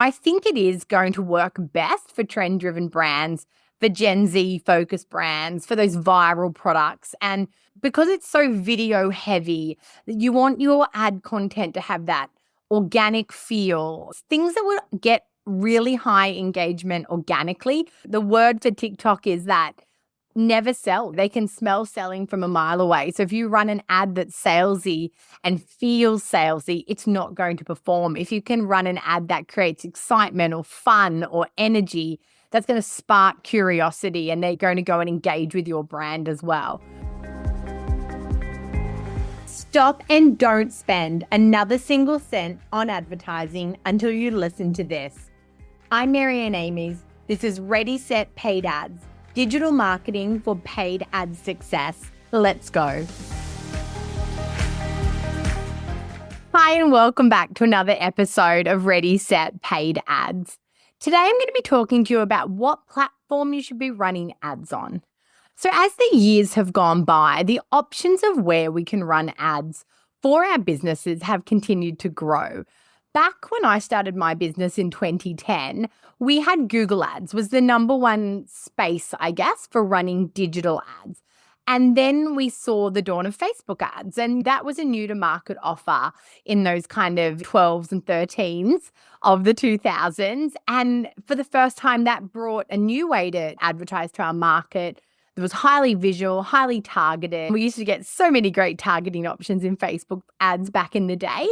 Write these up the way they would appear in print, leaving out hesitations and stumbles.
I think it is going to work best for trend-driven brands, for Gen Z focused brands, for those viral products. And because it's so video heavy, you want your ad content to have that organic feel, things that will get really high engagement organically. The word for TikTok is that never sell. They can smell selling from a mile away. So if you run an ad that's salesy and feels salesy, it's not going to perform. If you can run an ad that creates excitement or fun or energy, that's going to spark curiosity and they're going to go and engage with your brand as well. Stop and don't spend another single cent on advertising until you listen to this. I'm Marianne Amies. This is Ready, Set, Paid Ads. Digital marketing for paid ad success. Let's go. Hi, and welcome back to another episode of Ready, Set, Paid Ads. Today, I'm going to be talking to you about what platform you should be running ads on. So as the years have gone by, the options of where we can run ads for our businesses have continued to grow. Back when I started my business in 2010, we had Google Ads was the number one space, I guess, for running digital ads. And then we saw the dawn of Facebook ads, and that was a new to market offer in those kind of 12s and 13s of the 2000s. And for the first time, that brought a new way to advertise to our market. It was highly visual, highly targeted. We used to get so many great targeting options in Facebook ads back in the day.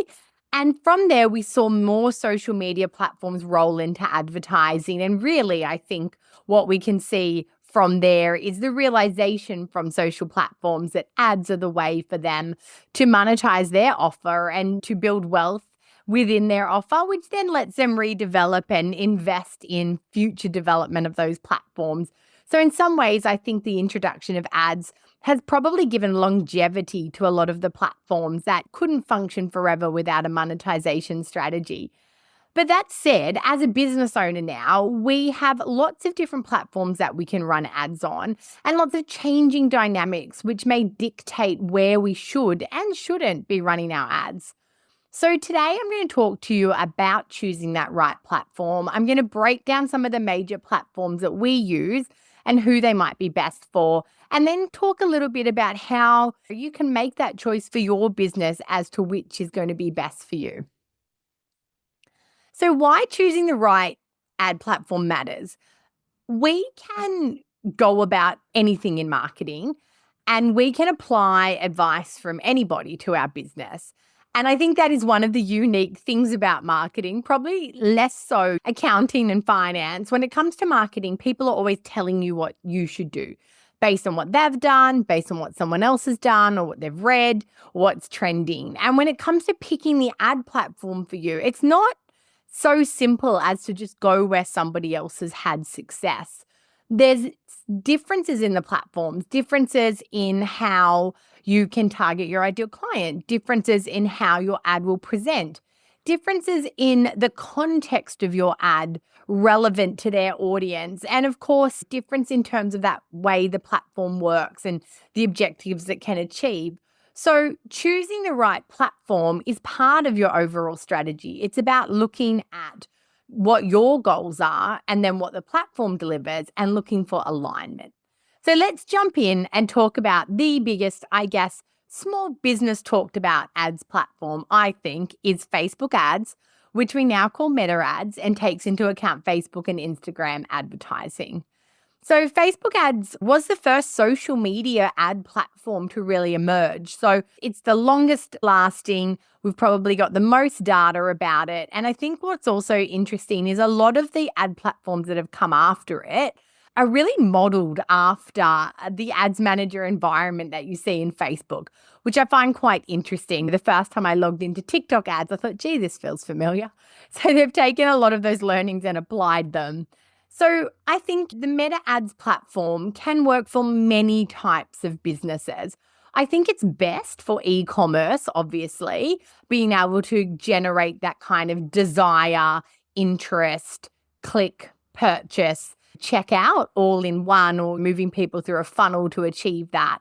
And from there, we saw more social media platforms roll into advertising. And really, I think what we can see from there is the realization from social platforms that ads are the way for them to monetize their offer and to build wealth within their offer, which then lets them redevelop and invest in future development of those platforms. So in some ways, I think the introduction of ads has probably given longevity to a lot of the platforms that couldn't function forever without a monetization strategy. But that said, as a business owner now, we have lots of different platforms that we can run ads on and lots of changing dynamics which may dictate where we should and shouldn't be running our ads. So today I'm going to talk to you about choosing that right platform. I'm going to break down some of the major platforms that we use and who they might be best for, and then talk a little bit about how you can make that choice for your business as to which is going to be best for you. So why choosing the right ad platform matters? We can go about anything in marketing and we can apply advice from anybody to our business. And I think that is one of the unique things about marketing, probably less so accounting and finance. When it comes to marketing, people are always telling you what you should do based on what they've done, based on what someone else has done or what they've read, what's trending. And when it comes to picking the ad platform for you, it's not so simple as to just go where somebody else has had success. There's differences in the platforms, differences in how you can target your ideal client, differences in how your ad will present, differences in the context of your ad relevant to their audience, and of course, difference in terms of that way the platform works and the objectives it can achieve. So choosing the right platform is part of your overall strategy. It's about looking at what your goals are and then what the platform delivers and looking for alignment. So let's jump in and talk about the biggest, I guess, small business talked about ads platform, I think, is Facebook ads, which we now call Meta ads and takes into account Facebook and Instagram advertising. So Facebook ads was the first social media ad platform to really emerge. So it's the longest lasting. We've probably got the most data about it. And I think what's also interesting is a lot of the ad platforms that have come after it are really modeled after the ads manager environment that you see in Facebook, which I find quite interesting. The first time I logged into TikTok ads, I thought, gee, this feels familiar. So they've taken a lot of those learnings and applied them. So I think the Meta ads platform can work for many types of businesses. I think it's best for e-commerce, obviously, being able to generate that kind of desire, interest, click, purchase, checkout all in one, or moving people through a funnel to achieve that.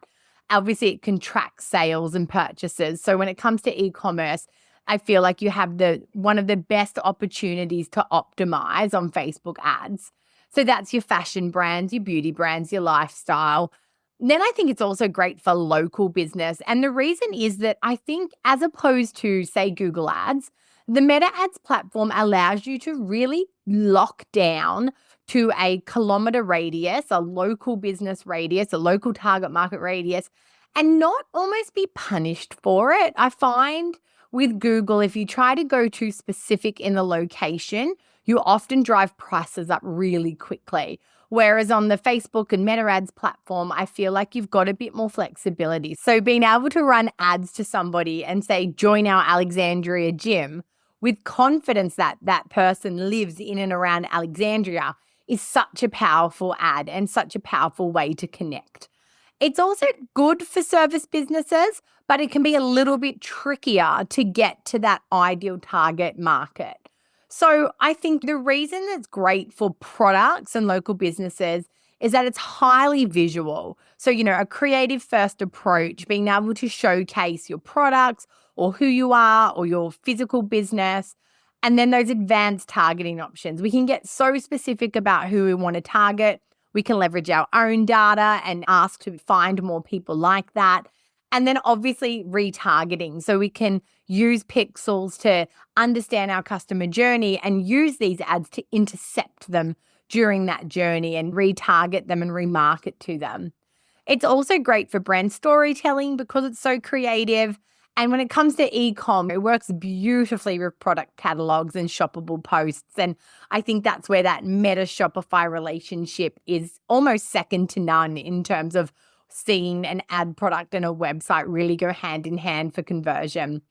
Obviously, it can track sales and purchases. So when it comes to e-commerce, I feel like you have one of the best opportunities to optimize on Facebook ads. So that's your fashion brands, your beauty brands, your lifestyle. Then I think it's also great for local business. And the reason is that I think, as opposed to, say, Google Ads, the Meta Ads platform allows you to really lock down to a kilometer radius, a local business radius, a local target market radius, and not almost be punished for it. I find with Google, if you try to go too specific in the location, you often drive prices up really quickly. Whereas on the Facebook and Meta Ads platform, I feel like you've got a bit more flexibility. So being able to run ads to somebody and say, join our Alexandria gym with confidence that that person lives in and around Alexandria is such a powerful ad and such a powerful way to connect. It's also good for service businesses, but it can be a little bit trickier to get to that ideal target market. So I think the reason it's great for products and local businesses is that it's highly visual. So, a creative first approach, being able to showcase your products or who you are or your physical business. And then those advanced targeting options. We can get so specific about who we want to target. We can leverage our own data and ask to find more people like that. And then obviously retargeting. So we can use pixels to understand our customer journey and use these ads to intercept them during that journey and retarget them and remarket to them. It's also great for brand storytelling because it's so creative. And when it comes to e-com, it works beautifully with product catalogs and shoppable posts. And I think that's where that Meta Shopify relationship is almost second to none in terms of seeing an ad product and a website really go hand in hand for conversion.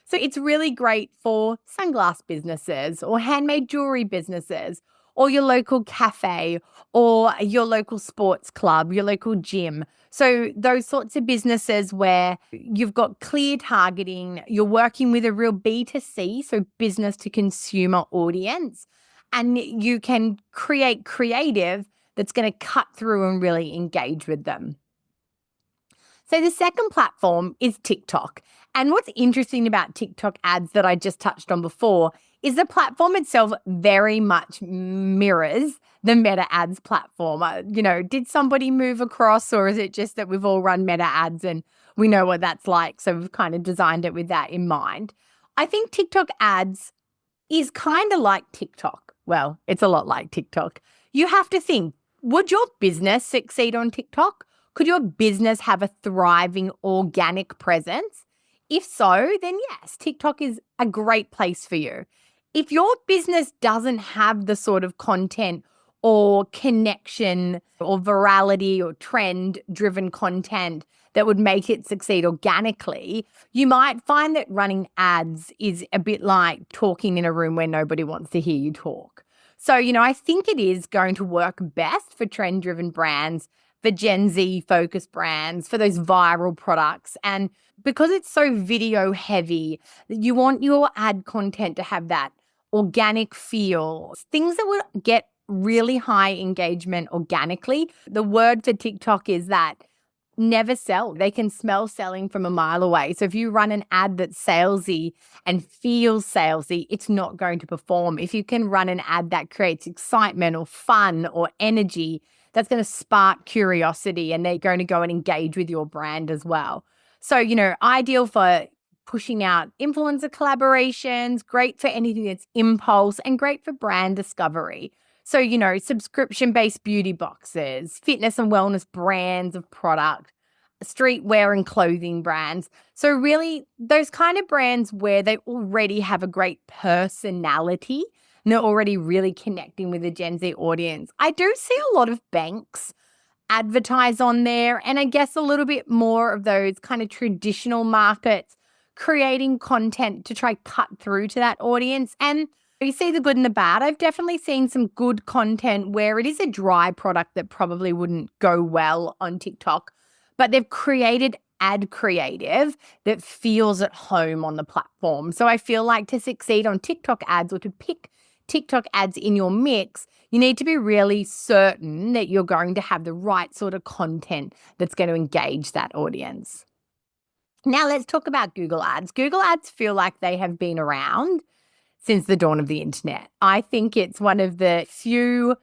So it's really great for sunglass businesses or handmade jewelry businesses or your local cafe or your local sports club, your local gym. So those sorts of businesses where you've got clear targeting, you're working with a real B2C, so business to consumer audience, and you can create creative that's going to cut through and really engage with them. So the second platform is TikTok. And what's interesting about TikTok ads that I just touched on before is the platform itself very much mirrors the Meta Ads platform. Did somebody move across, or is it just that we've all run Meta Ads and we know what that's like? So we've kind of designed it with that in mind. I think TikTok ads is kind of like TikTok. Well, it's a lot like TikTok. You have to think, would your business succeed on TikTok? Could your business have a thriving organic presence? If so, then yes, TikTok is a great place for you. If your business doesn't have the sort of content or connection or virality or trend-driven content that would make it succeed organically, you might find that running ads is a bit like talking in a room where nobody wants to hear you talk. So, I think it is going to work best for trend-driven brands, for Gen Z focused brands, for those viral products. And because it's so video heavy, you want your ad content to have that organic feel, things that would get really high engagement organically. The word for TikTok is that never sell. They can smell selling from a mile away. So if you run an ad that's salesy and feels salesy, it's not going to perform. If you can run an ad that creates excitement or fun or energy, that's going to spark curiosity and they're going to go and engage with your brand as well. So, ideal for pushing out influencer collaborations, great for anything that's impulse, and great for brand discovery. So, subscription-based beauty boxes, fitness and wellness brands of product, streetwear and clothing brands. So really those kind of brands where they already have a great personality and they're already really connecting with the Gen Z audience. I do see a lot of banks advertise on there, and I guess a little bit more of those kind of traditional markets creating content to try cut through to that audience. And you see the good and the bad. I've definitely seen some good content where it is a dry product that probably wouldn't go well on TikTok, but they've created ad creative that feels at home on the platform. So I feel like to succeed on TikTok ads or to pick TikTok ads in your mix, you need to be really certain that you're going to have the right sort of content that's going to engage that audience. Now let's talk about Google Ads. Google Ads feel like they have been around since the dawn of the internet. I think it's one of the few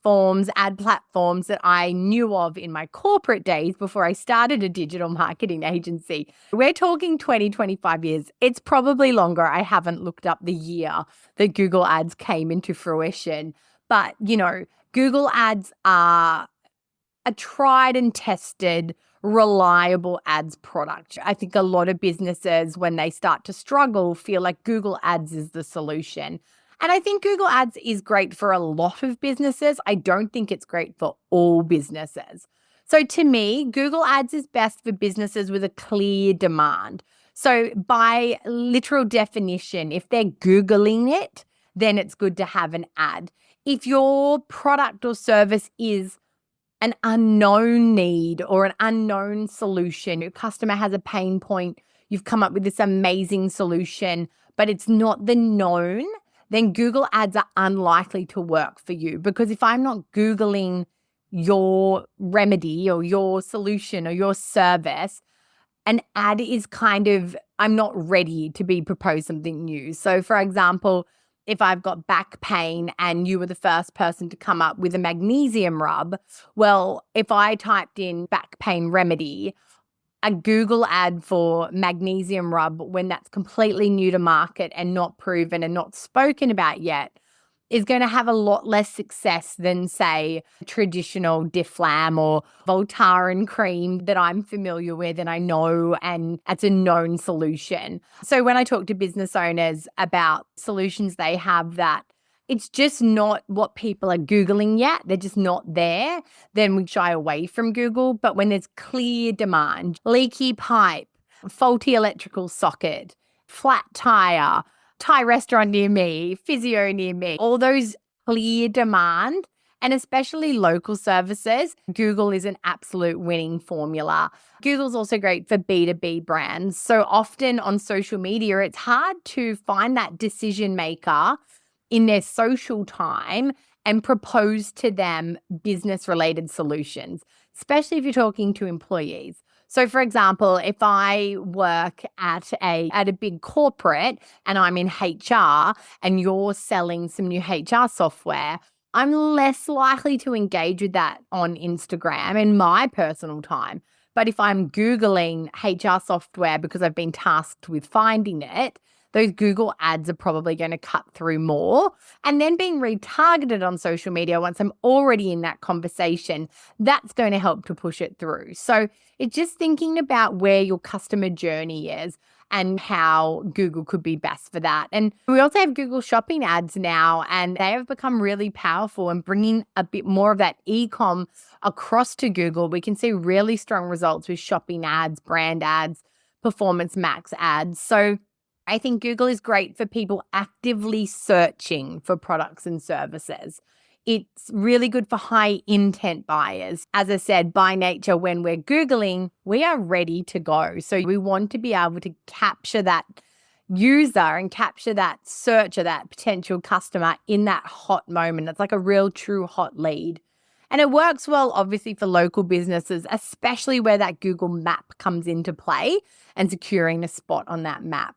ad platforms that I knew of in my corporate days before I started a digital marketing agency. We're talking 20, 25 years. It's probably longer. I haven't looked up the year that Google Ads came into fruition. But, Google Ads are a tried and tested, reliable ads product. I think a lot of businesses, when they start to struggle, feel like Google Ads is the solution. And I think Google Ads is great for a lot of businesses. I don't think it's great for all businesses. So to me, Google Ads is best for businesses with a clear demand. So by literal definition, if they're Googling it, then it's good to have an ad. If your product or service is an unknown need or an unknown solution, your customer has a pain point, you've come up with this amazing solution, but it's not the known, then Google Ads are unlikely to work for you. Because if I'm not Googling your remedy or your solution or your service, an ad is I'm not ready to be proposed something new. So for example, if I've got back pain and you were the first person to come up with a magnesium rub, well, if I typed in back pain remedy, a Google ad for magnesium rub, when that's completely new to market and not proven and not spoken about yet, is going to have a lot less success than, say, traditional Difflam or Voltaren cream that I'm familiar with and I know, and it's a known solution. So when I talk to business owners about solutions they have that it's just not what people are Googling yet, they're just not there, then we shy away from Google. But when there's clear demand, leaky pipe, faulty electrical socket, flat tire, Thai restaurant near me, physio near me, all those clear demand, and especially local services, Google is an absolute winning formula. Google's also great for B2B brands. So often on social media, it's hard to find that decision maker in their social time and propose to them business-related solutions, especially if you're talking to employees. So for example, if I work at a big corporate and I'm in HR and you're selling some new HR software, I'm less likely to engage with that on Instagram in my personal time. But if I'm Googling HR software because I've been tasked with finding it, those Google ads are probably going to cut through more. And then being retargeted on social media once I'm already in that conversation, that's going to help to push it through. So it's just thinking about where your customer journey is and how Google could be best for that. And we also have Google Shopping ads now, and they have become really powerful and bringing a bit more of that e-com across to Google. We can see really strong results with shopping ads, brand ads, Performance Max ads. So I think Google is great for people actively searching for products and services. It's really good for high intent buyers. As I said, by nature, when we're Googling, we are ready to go. So we want to be able to capture that user and capture that searcher, that potential customer in that hot moment. It's like a real true hot lead. And it works well, obviously, for local businesses, especially where that Google map comes into play and securing a spot on that map.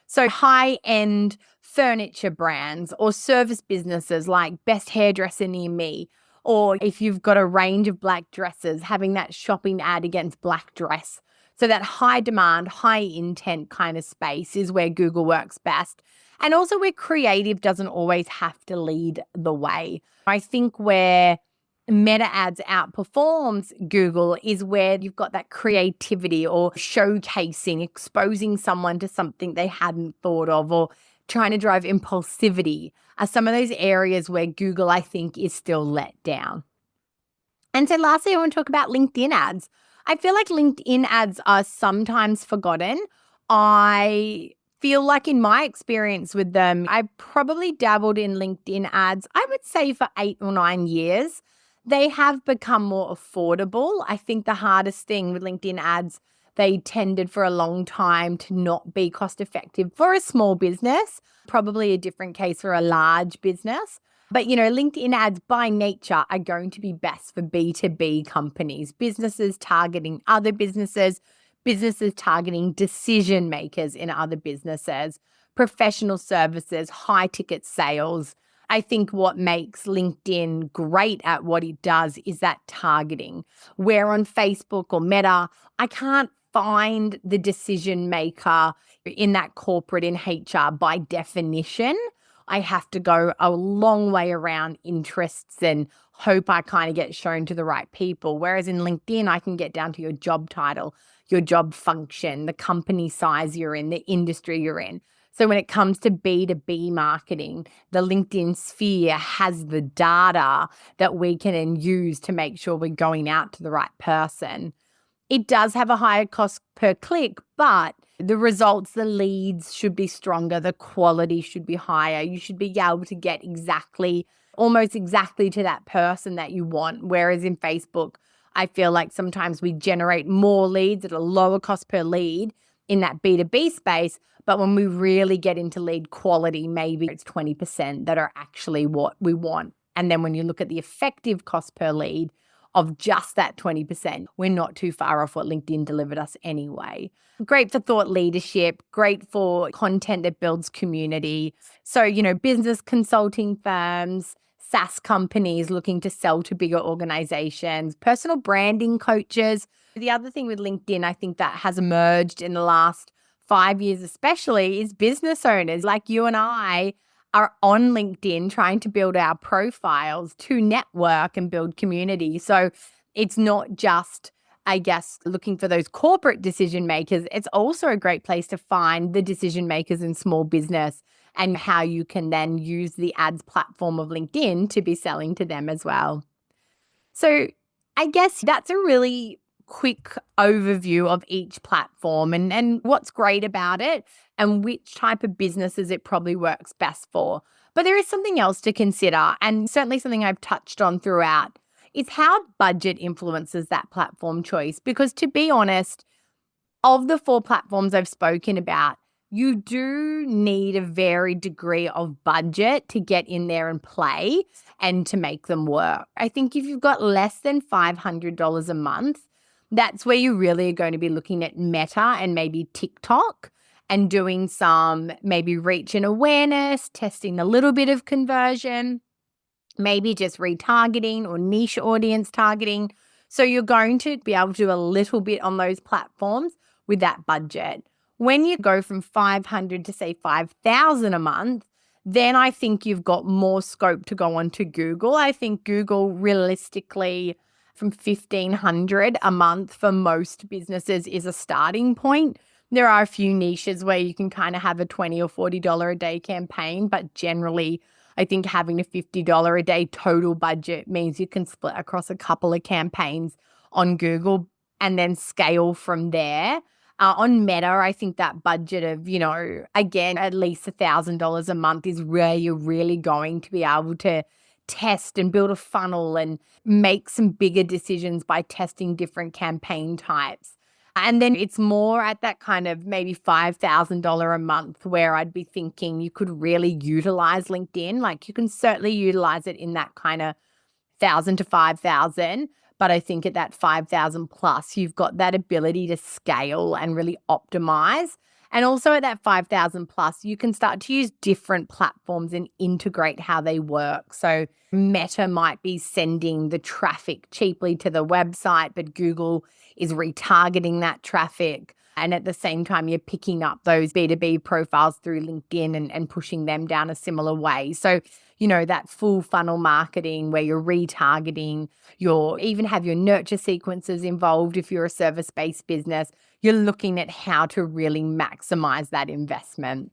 So high-end furniture brands or service businesses like Best Hairdresser Near Me, or if you've got a range of black dresses, having that shopping ad against black dress. So that high demand, high intent kind of space is where Google works best. And also where creative doesn't always have to lead the way. I think where Meta ads outperforms Google is where you've got that creativity or showcasing, exposing someone to something they hadn't thought of, or trying to drive impulsivity are some of those areas where Google, I think, is still let down. And so lastly, I want to talk about LinkedIn ads. I feel like LinkedIn ads are sometimes forgotten. I feel like in my experience with them, I probably dabbled in LinkedIn ads, I would say for 8 or 9 years. They have become more affordable. I think the hardest thing with LinkedIn ads, they tended for a long time to not be cost effective for a small business, probably a different case for a large business. But, LinkedIn ads by nature are going to be best for B2B companies, businesses targeting other businesses, businesses targeting decision makers in other businesses, professional services, high ticket sales. I think what makes LinkedIn great at what it does is that targeting. Where on Facebook or Meta, I can't find the decision maker in that corporate in HR by definition. I have to go a long way around interests and hope I kind of get shown to the right people. Whereas in LinkedIn, I can get down to your job title, your job function, the company size you're in, the industry you're in. So when it comes to B2B marketing, the LinkedIn sphere has the data that we can then use to make sure we're going out to the right person. It does have a higher cost per click, but the results, the leads should be stronger. The quality should be higher. You should be able to get almost exactly to that person that you want. Whereas in Facebook, I feel like sometimes we generate more leads at a lower cost per lead in that B2B space. But when we really get into lead quality, maybe it's 20% that are actually what we want. And then when you look at the effective cost per lead of just that 20%, we're not too far off what LinkedIn delivered us anyway. Great for thought leadership, great for content that builds community. So, business consulting firms, SaaS companies looking to sell to bigger organizations, personal branding coaches. The other thing with LinkedIn, I think that has emerged in the last 5 years especially, is business owners like you and I are on LinkedIn trying to build our profiles to network and build community. So it's not just, I guess, looking for those corporate decision makers. It's also a great place to find the decision makers in small business and how you can then use the ads platform of LinkedIn to be selling to them as well. So I guess that's a really quick overview of each platform and what's great about it and which type of businesses it probably works best for. But there is something else to consider, and certainly something I've touched on throughout, is how budget influences that platform choice. Because to be honest, of the 4 platforms I've spoken about, you do need a varied degree of budget to get in there and play and to make them work. I think if you've got less than $500 a month, that's where you really are going to be looking at Meta and maybe TikTok and doing some maybe reach and awareness, testing a little bit of conversion, maybe just retargeting or niche audience targeting. So you're going to be able to do a little bit on those platforms with that budget. When you go from 500 to say 5,000 a month, then I think you've got more scope to go on to Google. I think Google realistically from 1,500 a month for most businesses is a starting point. There are a few niches where you can kind of have a $20 or $40 a day campaign, but generally I think having a $50 a day total budget means you can split across a couple of campaigns on Google and then scale from there. On Meta, I think that budget of, again, at least $1,000 a month is where you're really going to be able to test and build a funnel and make some bigger decisions by testing different campaign types. And then it's more at that kind of maybe $5,000 a month where I'd be thinking you could really utilize LinkedIn. Like you can certainly utilize it in that kind of 1,000 to 5,000. But I think at that 5,000 plus, you've got that ability to scale and really optimize. And also at that 5,000 plus, you can start to use different platforms and integrate how they work. So Meta might be sending the traffic cheaply to the website, but Google is retargeting that traffic. And at the same time, you're picking up those B2B profiles through LinkedIn and pushing them down a similar way. So, that full funnel marketing where you're retargeting, you're even have your nurture sequences involved if you're a service-based business. You're looking at how to really maximize that investment.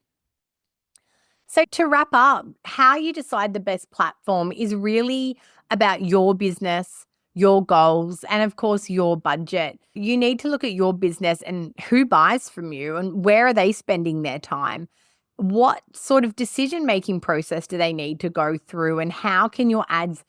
So to wrap up, how you decide the best platform is really about your business, your goals, and of course, your budget. You need to look at your business and who buys from you and where are they spending their time? What sort of decision-making process do they need to go through, and how can your ads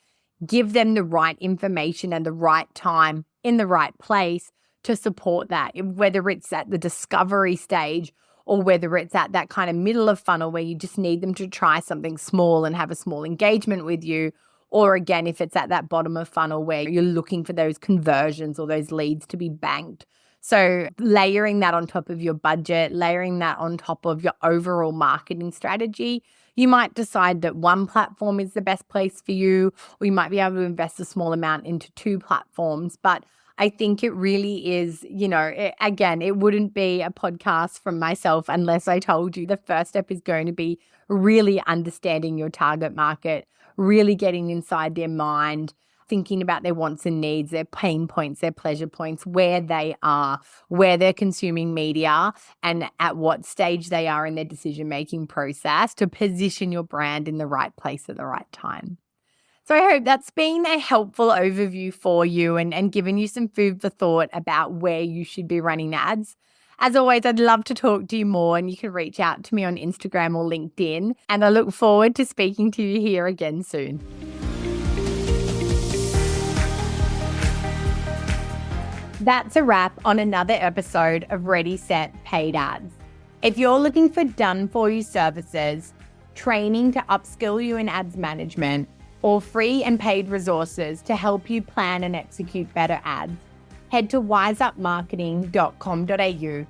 give them the right information and the right time in the right place to support that, whether it's at the discovery stage or whether it's at that kind of middle of funnel where you just need them to try something small and have a small engagement with you. Or again, if it's at that bottom of funnel where you're looking for those conversions or those leads to be banked. So layering that on top of your budget, layering that on top of your overall marketing strategy, you might decide that one platform is the best place for you, or you might be able to invest a small amount into 2 platforms. But I think it really is, again, it wouldn't be a podcast from myself unless I told you the first step is going to be really understanding your target market, really getting inside their mind, thinking about their wants and needs, their pain points, their pleasure points, where they are, where they're consuming media, and at what stage they are in their decision-making process to position your brand in the right place at the right time. So I hope that's been a helpful overview for you and given you some food for thought about where you should be running ads. As always, I'd love to talk to you more, and you can reach out to me on Instagram or LinkedIn. And I look forward to speaking to you here again soon. That's a wrap on another episode of Ready, Set, Paid Ads. If you're looking for done-for-you services, training to upskill you in ads management, or free and paid resources to help you plan and execute better ads, head to wiseupmarketing.com.au.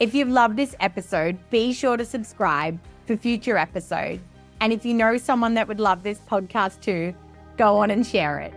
If you've loved this episode, be sure to subscribe for future episodes. And if you know someone that would love this podcast too, go on and share it.